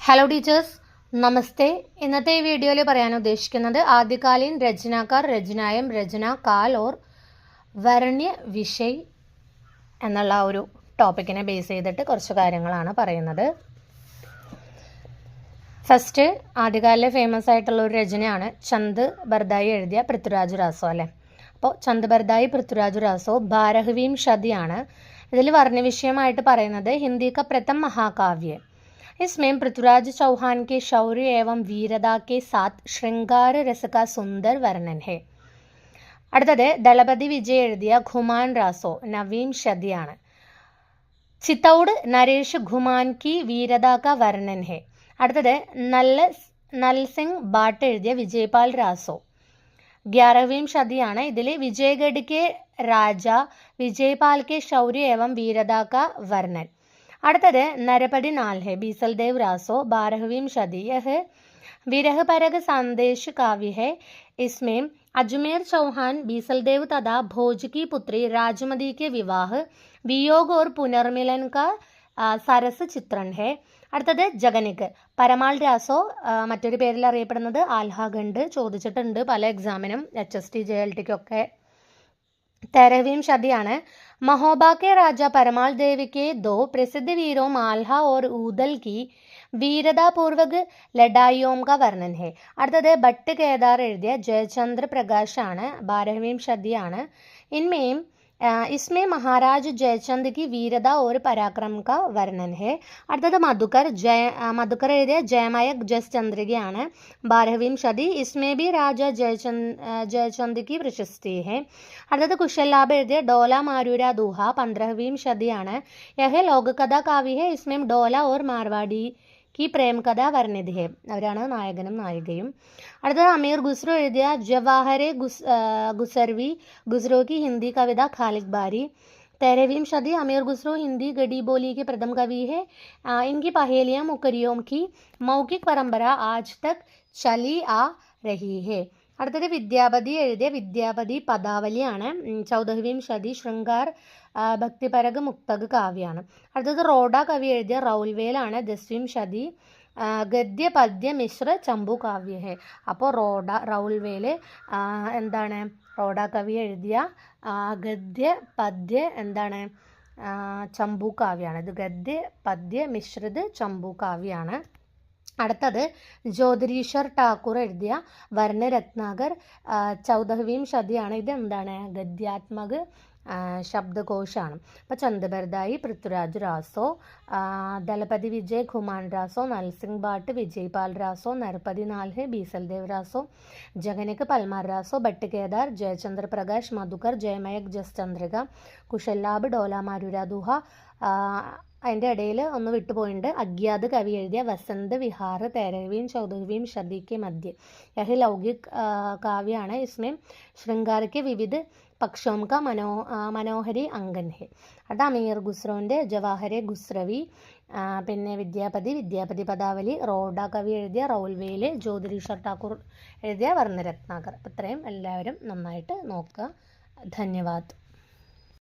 Hello teachers, നമസ്തേ. ഇന്നത്തെ ഈ വീഡിയോയിൽ പറയാൻ ഉദ്ദേശിക്കുന്നത് ആദ്യകാലീൻ രചനാക്കാർ, രചനായം, രചനാകാൽ ഓർ വർണ്യ വിഷയ് എന്നുള്ള ഒരു ടോപ്പിക്കിനെ ബേസ് ചെയ്തിട്ട് കുറച്ച് കാര്യങ്ങളാണ് പറയുന്നത്. ഫസ്റ്റ്, ആദ്യകാലിലെ ഫേമസ് ആയിട്ടുള്ള ഒരു രചനയാണ് ചന്ദ് ബർദായി എഴുതിയ പൃഥ്വിരാജ് രാസോ അല്ലേ. അപ്പോൾ ചന്ദ് ബർദായി പൃഥ്വിരാജ് രാസോ 12वीं शतीയാണ്. ഇതിൽ വർണ്ണവിഷയമായിട്ട് പറയുന്നത് ഹിന്ദി का प्रथम महाकाव्य. इसमें पृथ्वीराज चौहान के शौर्य एवं वीरता के साथ श्रृंगार रस का सुंदर वर्णन है. അടുത്തത് ദളപതി വിജയ് എഴുതിയ ഖുമാൻ രാസോ 9वीं शतीയാണ്. ചിത്തൗഡ് നരേഷ് ഖുമാൻ കി വീരത കാ വർണ്ണൻ ഹെ. അടുത്തത് നൽസിംഗ് ബാട്ട് എഴുതിയ വിജയ്പാൽ രാസോ 11वीं शतीയാണ്. ഇതിൽ വിജയ്ഗഡ് കെ രാജ വിജയ്പാൽ കെ ശൗര്യ एवं वीरता का वर्णन. അടുത്തത് നരപടി നാൽ है बीसलदेव रासो 12वीं शती. यह विरह परग संदेश काव्य है. इसमें अजमेर चौहान बीसलदेव तथा भोज की पुत्री राजमती के विवाह, वियोग और पुनर्मिलन का सरस चित्रण है. അടുത്തത് ജഗനിക് പരമാൾ രാസോ, മറ്റൊരു പേരിൽ അറിയപ്പെടുന്നത് ആൽഹാഖണ്ഡ്. ചോദിച്ചിട്ടുണ്ട് പല എക്സാമിനും, HST JLT ഒക്കെ. 13वीं शतीയാണ്. महोबा के राजा परमाल देव के दो प्रसिद्ध वीरों माल्हा और ऊदल की वीरतापूर्वक लड़ाइयों का वर्णन है. അടുത്തത് ഭട്ട് കേദാർ എഴുതിയ ജയചന്ദ്ര പ്രകാശ് ആണ്. 12वीं शतीയാണ്. इसमें महाराज जयचंद की वीरता और पराक्रम का वर्णन है. അടുത്തത് മധുക്കർ എഴുതിയ ജയമയക് ജയചന്ദ്രികയാണ്. 12वीं शती. इसमें भी राजा जयचंद की प्रशस्ति है. അടുത്തത് കുശലാബ് എഴുതിയ ഡോല മാരൂര ദൂഹ 15वीं शतीയാണ്. यह लोक कथा काव्य है. इसमें डोला और मारवाड़ी की പ്രേം കഥ വർണ്ണിത് ഹെ. അവരാണ് നായകനും നായികയും. അടുത്തത് അമീർ ഖുസ്രോ എഴുതിയ ജവാഹരെ गुजरो की हिंदी कविता खालिद बारी 13वीं शती. अमीर खुसरो हिंदी गडी बोली के प्रथम कवि है. इनकी पहेलियां मुकरियों की मौखिक परंपरा आज तक चली आ रही है. അടുത്തത് വിദ്യാപതി എഴുതിയ വിദ്യാപതി പദാവലിയാണ്. 14वीं शती. ശൃംഗാർ ഭക്തിപരക മുക്തക കാവ്യാണ്. അടുത്തത് റോഡ കവി എഴുതിയ റൗൽവേലാണ്. 10वीं शती. ഗദ്യ പദ്യ മിശ്ര ചമ്പു കാവ്യ ഹെ. അപ്പോൾ റൗൽവേല് എന്താണ് റോഡ കവി എഴുതിയ ഗദ്യ പദ്യ എന്താണ് ചമ്പു കാവ്യാണ്. ഇത് ഗദ്യ പദ്യ മിശ്രിത് ചമ്പു കാവ്യാണ്. അടുത്തത് ജ്യോതിരീശ്വർ ഠാക്കൂർ എഴുതിയ വർണ്ണരത്നാകർ 14वीं शतीയാണ്. ഇത് എന്താണ് ഗദ്യാത്മക ശബ്ദകോശാണ്. അപ്പോൾ ചന്ദ് ബർദായി പൃഥ്വിരാജ് രാസോ, ദളപതി വിജയ് ഖുമാൻ രാസോ, നൽസിംഗ് ബാട്ട് വിജയ്പാൽ രാസോ, നരപതി നാൽ है बीसलदेव रासो, ജഗനിക് പൽമാർ രാസോ, ഭട്ട് കേദാർ ജയചന്ദ്ര പ്രകാശ്, മധുക്കർ ജയമയക് ജയചന്ദ്രിക, കുശലാബ് ഡോല മാരൂര ദൂഹ. അതിൻ്റെ ഇടയിൽ ഒന്ന് വിട്ടുപോയിട്ടുണ്ട്. അഗ്യാത് കവി എഴുതിയ വസന്ത് വിഹാർ 13वीं 14वीं शती के मध्य. यह लौकिक काव्യാണ്. इसमें श्रृंगार के विविध പക്ഷോം കാ മനോഹരി അങ്കൻ ഹെ. അത് അമീർ ഖുസ്രോൻ്റെ ജവാഹരെ ഖുസ്രവി. പിന്നെ വിദ്യാപതി പദാവലി, റോഡ കവി എഴുതിയ റൗൽവേല്, ജ്യോതിരീശ്വർ ഠാക്കൂർ എഴുതിയ വർണ്ണരത്നാകർ. ഇത്രയും എല്ലാവരും നന്നായിട്ട് നോക്കുക. ധന്യവാദ്.